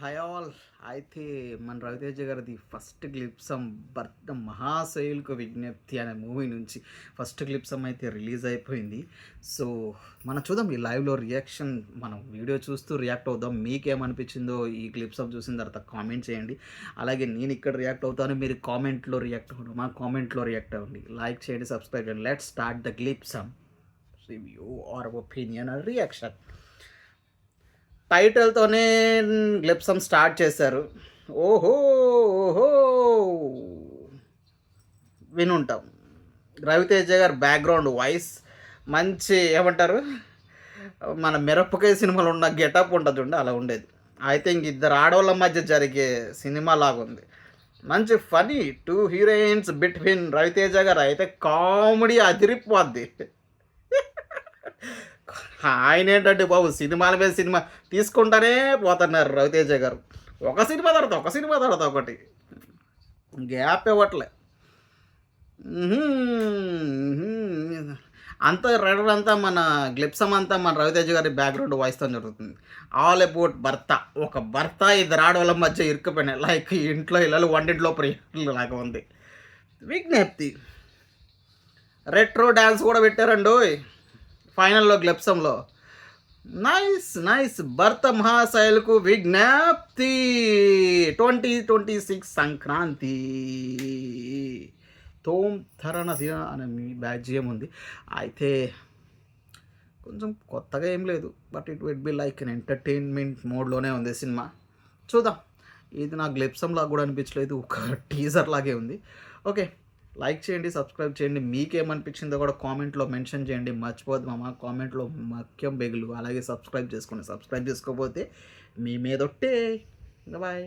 Hi all. అయితే మన రవితేజ గారిది ఫస్ట్ గ్లిప్సం భర్త మహాశయులకు విజ్ఞప్తి అనే మూవీ నుంచి ఫస్ట్ గ్లిప్సం అయితే రిలీజ్ అయిపోయింది. సో మనం చూద్దాం ఈ లైవ్లో రియాక్షన్, మనం వీడియో చూస్తూ రియాక్ట్ అవుదాం. మీకేమనిపించిందో ఈ గ్లిప్సం చూసిన తర్వాత కామెంట్ చేయండి. అలాగే నేను ఇక్కడ రియాక్ట్ అవుతాను, మీరు కామెంట్లో రియాక్ట్ అవ్వడం, మా కామెంట్లో రియాక్ట్ అవ్వండి. లైక్ చేయండి, సబ్స్క్రైబ్ చేయండి. Let's start the glimpse review or opinion or reaction. టైటిల్తోనే గ్లిప్సం స్టార్ట్ చేశారు. ఓహో ఓహో వినుంటాం. రవితేజ గారు బ్యాక్గ్రౌండ్ వాయిస్ మంచి ఏమంటారు, మన మిరపకాయ సినిమాలో ఉన్న గెటప్ ఉంటుంది చూడండి, అలా ఉండేది. ఐ థింక్ ఇద్దరు ఆడవాళ్ళ మధ్య జరిగే సినిమా లాగుంది. మంచి funny two heroines between. Raviteja గారు అయితే కామెడీ అదిరిపోద్ది. ఆయన ఏంటంటే బాబు, సినిమాల మీద సినిమా తీసుకుంటానే పోతున్నారు రవితేజ గారు. ఒక సినిమా తర్వాత ఒకటి, గ్యాప్ ఇవ్వట్లే. అంతా రెడర్ అంతా మన గ్లిప్సం అంతా మన రవితేజ గారి బ్యాక్గ్రౌండ్ వాయిస్తో జరుగుతుంది. ఆల్ అబౌట్ భర్త. ఒక భర్త ఇద్దరు ఆడవాళ్ళ మధ్య ఇరుక్కుపోయినాయి. లైక్ ఇంట్లో ఇళ్ళలు వంటింట్లో ప్రియులు లాగా ఉంది. విజ్ఞప్తి. రెట్రో డ్యాన్స్ కూడా పెట్టారండి ఫైనల్లో గ్లిప్సంలో. నైస్ భర్త మహాశైలకు విజ్ఞప్తి. 2026 సంక్రాంతి తోం ధరణ అనే మీ బ్యాజ్యం ఉంది. అయితే కొంచెం కొత్తగా ఏం లేదు, but it would be like an entertainment మోడ్లోనే ఉంది సినిమా. చూద్దాం. ఇది నాకు గ్లిప్సం లాగా కూడా అనిపించలేదు, ఒక టీజర్ లాగే ఉంది. ఓకే, లైక్ చేయండి, సబ్స్క్రైబ్ చేయండి. మీకేమనిపించిందో కూడా కామెంట్లో మెన్షన్ చేయండి. మర్చిపోద్దు మామ, కామెంట్లో ముఖ్యం బెగులు. అలాగే సబ్స్క్రైబ్ చేసుకోండి. సబ్స్క్రైబ్ చేసుకోకపోతే మీ మీదొట్టే. బాయ్.